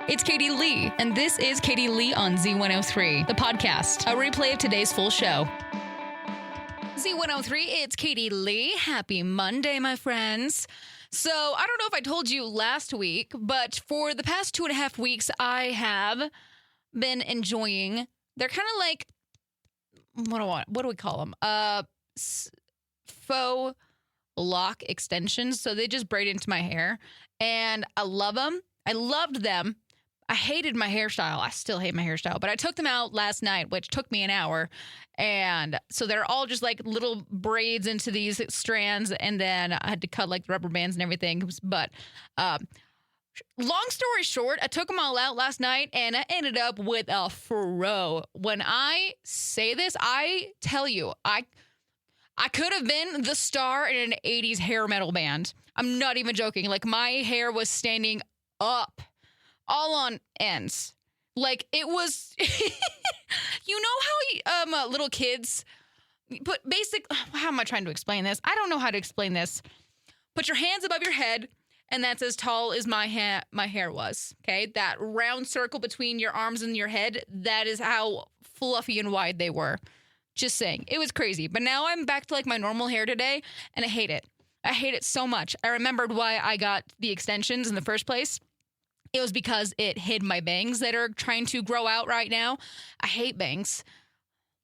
It's Katie Lee, and this is Katie Lee on Z103, the podcast, a replay of today's full show. Z103, it's Katie Lee. Happy Monday, my friends. So, I don't know if I told you last week, but for the past 2.5 weeks, I have been enjoying, they're kind of like, what do we call them? Faux lock extensions. So they just braid into my hair, and I love them. I loved them. I hated my hairstyle. I still hate my hairstyle, but I took them out last night, which took me an hour. And so they're all just like little braids into these strands. And then I had to cut like the rubber bands and everything. But long story short, I took them all out last night and I ended up with a fro. When I say this, I tell you, I could have been the star in an 80s hair metal band. I'm not even joking. Like, my hair was standing up, all on ends. Like, it was, you know how little kids, but how am I trying to explain this? I don't know how to explain this. Put your hands above your head, and that's as tall as my hair was, okay? That round circle between your arms and your head, that is how fluffy and wide they were. Just saying. It was crazy. But now I'm back to like my normal hair today, and I hate it. I hate it so much. I remembered why I got the extensions in the first place. It was because it hid my bangs that are trying to grow out right now. I hate bangs.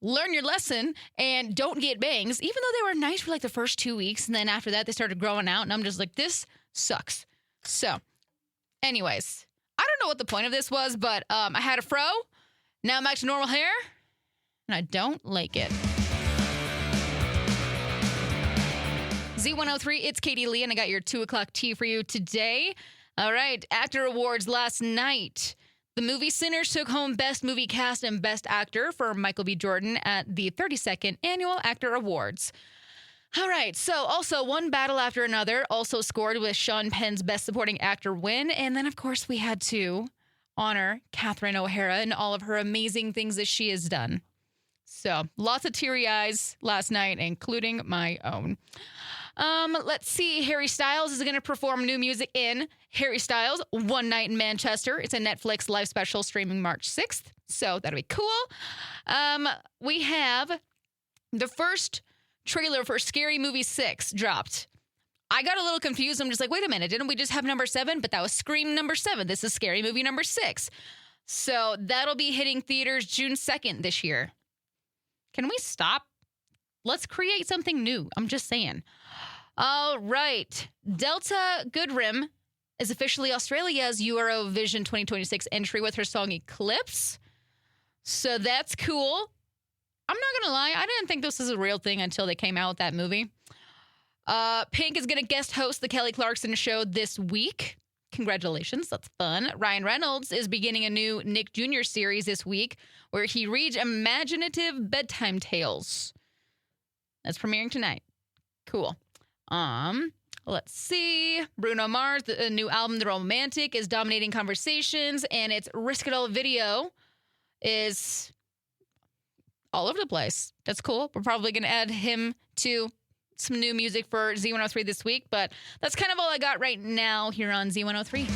Learn your lesson and don't get bangs, even though they were nice for like the first 2 weeks. And then after that, they started growing out. And I'm just like, this sucks. So anyways, I don't know what the point of this was, but I had a fro. Now I'm back to normal hair. And I don't like it. Z103, it's Katie Lee, and I got your 2 o'clock tea for you today. All right, Actor Awards last night. The movie Sinners took home Best Movie Cast and Best Actor for Michael B. Jordan at the 32nd Annual Actor Awards. All right, so also One Battle After Another also scored with Sean Penn's Best Supporting Actor win. And then, of course, we had to honor Catherine O'Hara and all of her amazing things that she has done. So lots of teary eyes last night, including my own. Let's see. Harry Styles is going to perform new music in Harry Styles One Night in Manchester. It's a Netflix live special streaming March 6th. So that'll be cool. We have the first trailer for Scary Movie 6 dropped. I got a little confused. I'm just like, wait a minute. Didn't we just have number 7? But that was Scream number 7. This is Scary Movie number 6. So that'll be hitting theaters June 2nd this year. Can we stop? Let's create something new. I'm just saying. All right. Delta Goodrem is officially Australia's Eurovision 2026 entry with her song Eclipse. So that's cool. I'm not going to lie. I didn't think this was a real thing until they came out with that movie. Pink is going to guest host the Kelly Clarkson show this week. Congratulations. That's fun. Ryan Reynolds is beginning a new Nick Jr. series this week where he reads imaginative bedtime tales. That's premiering tonight. Cool. Let's see. Bruno Mars, the new album, The Romantic, is dominating conversations, and its Risk It All video is all over the place. That's cool. We're probably going to add him to some new music for Z103 this week, but that's kind of all I got right now here on Z103.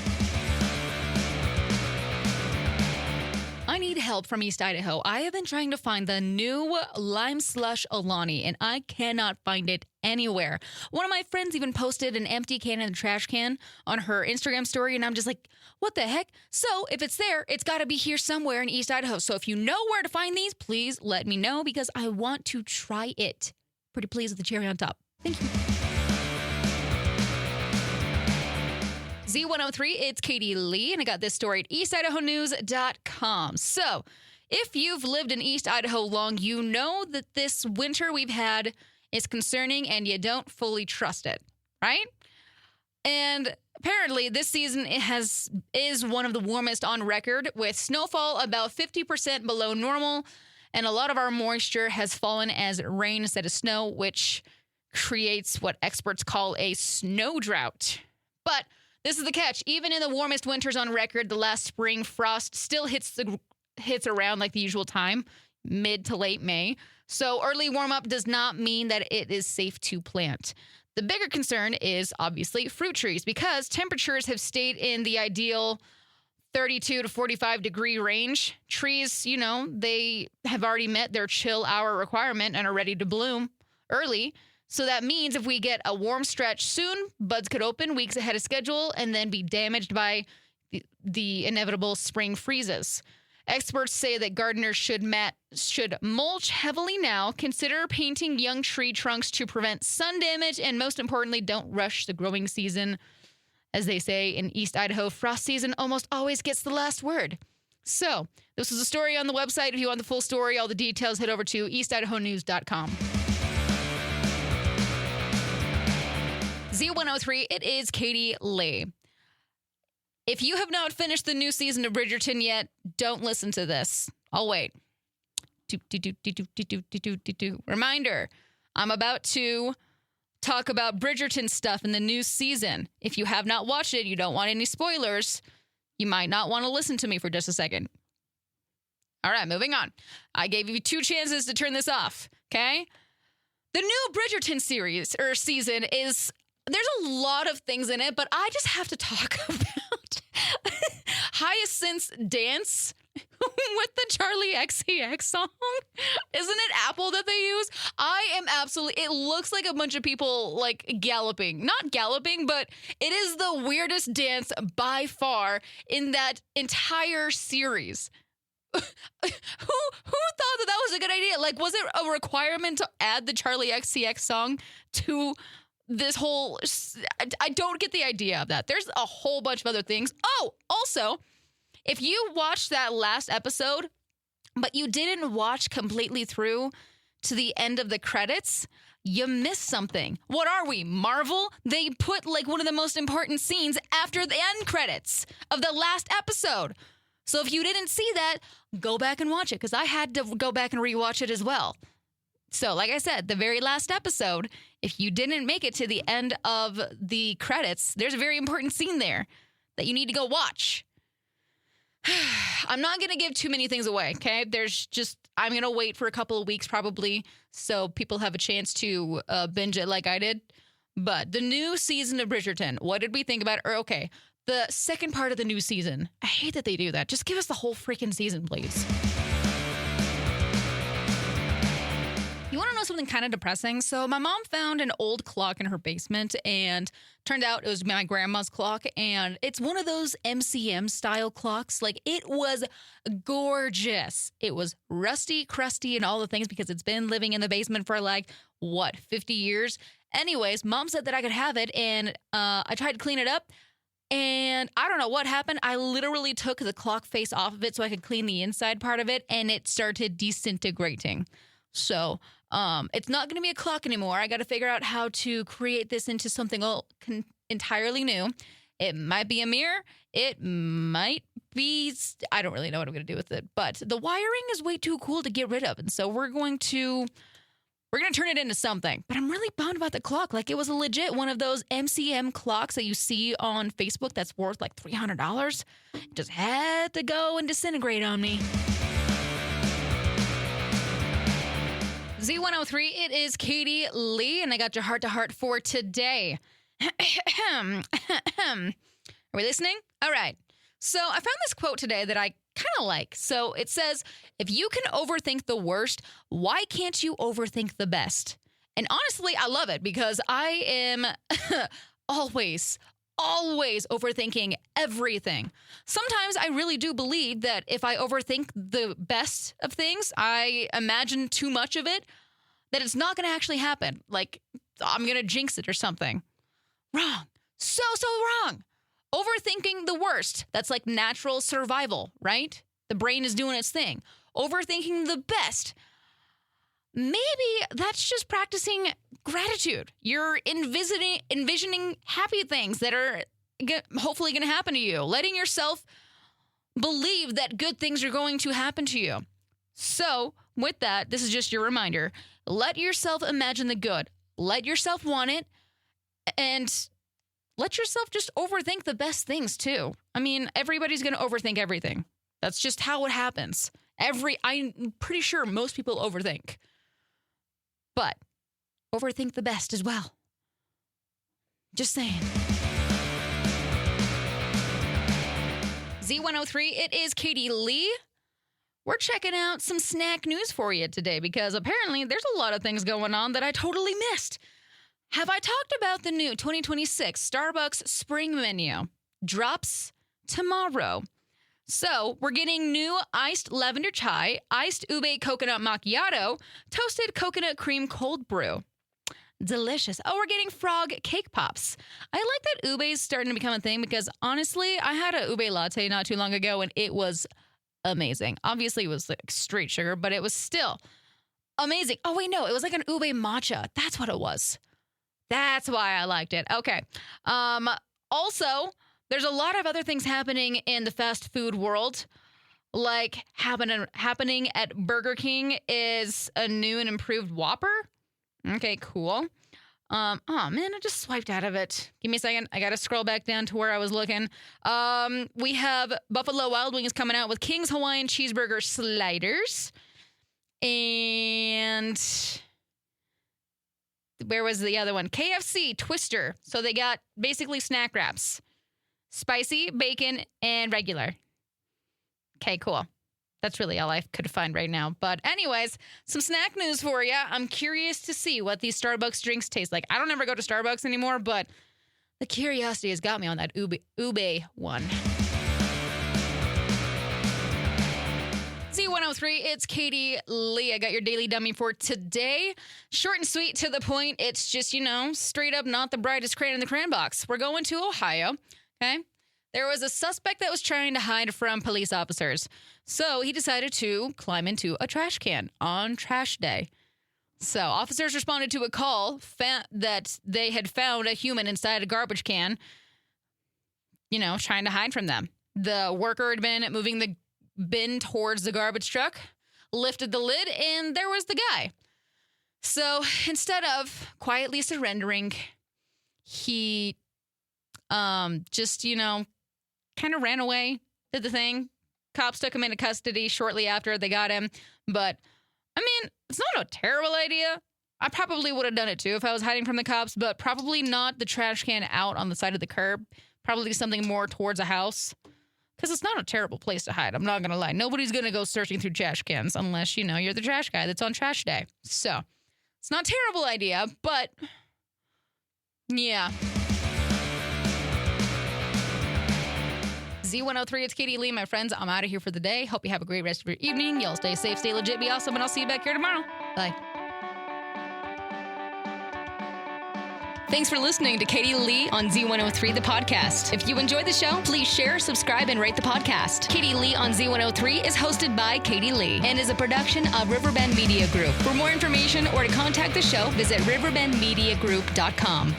I need help from East Idaho. I have been trying to find the new lime slush Alani, and I cannot find it anywhere. One of my friends even posted an empty can in the trash can on her Instagram story, and I'm just like, what the heck? So if it's there, it's got to be here somewhere in East Idaho. So if you know where to find these, please let me know because I want to try it. Pretty pleased with the cherry on top. Thank you. Z103, it's Katie Lee, and I got this story at eastidahonews.com. So, if you've lived in East Idaho long, you know that this winter we've had is concerning and you don't fully trust it, right? And apparently this season is one of the warmest on record, with snowfall about 50% below normal, and a lot of our moisture has fallen as rain instead of snow, which creates what experts call a snow drought. But this is the catch. Even in the warmest winters on record, the last spring frost still hits around like the usual time, mid to late May. So early warm-up does not mean that it is safe to plant. The bigger concern is obviously fruit trees, because temperatures have stayed in the ideal 32 to 45 degree range. Trees, they have already met their chill hour requirement and are ready to bloom early. So that means if we get a warm stretch soon, buds could open weeks ahead of schedule and then be damaged by the inevitable spring freezes. Experts say that gardeners should mulch heavily now, consider painting young tree trunks to prevent sun damage, and most importantly, don't rush the growing season. As they say in East Idaho, frost season almost always gets the last word. So this was a story on the website. If you want the full story, all the details, head over to eastidahonews.com. Z103, it is Katie Lee. If you have not finished the new season of Bridgerton yet, don't listen to this. I'll wait. Reminder, I'm about to talk about Bridgerton stuff in the new season. If you have not watched it, you don't want any spoilers, you might not want to listen to me for just a second. All right, moving on. I gave you 2 chances to turn this off, okay? The new Bridgerton season is, there's a lot of things in it, but I just have to talk about Hyacinth's dance with the Charlie XCX song. Isn't it Apple that they use? It looks like a bunch of people like galloping. Not galloping, but it is the weirdest dance by far in that entire series. Who thought that was a good idea? Like, was it a requirement to add the Charlie XCX song to this whole... I don't get the idea of that. There's a whole bunch of other things. Oh, also, if you watched that last episode, but you didn't watch completely through to the end of the credits, you missed something. What are we, Marvel? They put like one of the most important scenes after the end credits of the last episode. So if you didn't see that, go back and watch it, because I had to go back and rewatch it as well. So like I said, the very last episode, if you didn't make it to the end of the credits, there's a very important scene there that you need to go watch. I'm not going to give too many things away, okay? I'm going to wait for a couple of weeks probably so people have a chance to binge it like I did. But the new season of Bridgerton, what did we think about it? Okay, the second part of the new season. I hate that they do that. Just give us the whole freaking season, please. You want to know something kind of depressing? So my mom found an old clock in her basement, and turned out it was my grandma's clock, and it's one of those MCM style clocks. Like, it was gorgeous. It was rusty, crusty, and all the things because it's been living in the basement for 50 years? Anyways, mom said that I could have it, and I tried to clean it up, and I don't know what happened. I literally took the clock face off of it so I could clean the inside part of it, and it started disintegrating. So it's not going to be a clock anymore. I got to figure out how to create this into something entirely new. It might be a mirror. It might be... I don't really know what I'm going to do with it. But the wiring is way too cool to get rid of. And so we're going to turn it into something. But I'm really bummed about the clock. Like, it was a legit one of those MCM clocks that you see on Facebook that's worth like $300. It just had to go and disintegrate on me. Z103, it is Katie Lee, and I got your heart-to-heart for today. Are we listening? All right. So I found this quote today that I kind of like. So it says, if you can overthink the worst, why can't you overthink the best? And honestly, I love it because I am always overthinking everything. Sometimes I really do believe that if I overthink the best of things, I imagine too much of it, that it's not going to actually happen. Like, I'm going to jinx it or something. Wrong. So wrong. Overthinking the worst. That's like natural survival, right? The brain is doing its thing. Overthinking the best. Maybe that's just practicing gratitude. You're envisioning happy things that are hopefully going to happen to you. Letting yourself believe that good things are going to happen to you. So, with that, this is just your reminder. Let yourself imagine the good. Let yourself want it. And let yourself just overthink the best things, too. I mean, everybody's going to overthink everything. That's just how it happens. I'm pretty sure most people overthink. But overthink the best as well. Just saying. Z103, it is Katie Lee. We're checking out some snack news for you today because apparently there's a lot of things going on that I totally missed. Have I talked about the new 2026 Starbucks Spring Menu? Drops tomorrow. So we're getting new iced lavender chai, iced ube coconut macchiato, toasted coconut cream cold brew. Delicious. Oh, we're getting frog cake pops. I like that ube is starting to become a thing because honestly, I had a ube latte not too long ago and it was amazing. Obviously, it was like straight sugar, but it was still amazing. Oh, wait, no, it was like an ube matcha. That's what it was. That's why I liked it. Okay. Also, there's a lot of other things happening in the fast food world. Like happening at Burger King is a new and improved Whopper. Okay, cool. Oh man, I just swiped out of it. Give me a second. I gotta scroll back down to where I was looking. We have Buffalo Wild Wings coming out with King's Hawaiian Cheeseburger Sliders. And where was the other one? KFC Twister. So they got basically snack wraps. Spicy, bacon, and regular. Okay, cool. That's really all I could find right now. But anyways, some snack news for you. I'm curious to see what these Starbucks drinks taste like. I don't ever go to Starbucks anymore, but the curiosity has got me on that ube one. Z103, it's Katie Lee. I got your daily dummy for today. Short and sweet, to the point. It's just, straight up not the brightest crayon in the crayon box. We're going to Ohio, okay? There was a suspect that was trying to hide from police officers. So he decided to climb into a trash can on trash day. So officers responded to a call that they had found a human inside a garbage can, trying to hide from them. The worker had been moving the bin towards the garbage truck, lifted the lid, and there was the guy. So instead of quietly surrendering, he just, kind of ran away, did the thing. Cops took him into custody shortly after they got him. But, it's not a terrible idea. I probably would have done it too if I was hiding from the cops, but probably not the trash can out on the side of the curb. Probably something more towards a house. Because it's not a terrible place to hide. I'm not going to lie. Nobody's going to go searching through trash cans unless, you're the trash guy that's on trash day. So, it's not a terrible idea, but yeah. Z103, it's Katie Lee, my friends. I'm out of here for the day. Hope you have a great rest of your evening. Y'all stay safe, stay legit, be awesome, and I'll see you back here tomorrow. Bye. Thanks for listening to Katie Lee on Z103, the podcast. If you enjoyed the show, please share, subscribe, and rate the podcast. Katie Lee on Z103 is hosted by Katie Lee and is a production of Riverbend Media Group. For more information or to contact the show, visit riverbendmediagroup.com.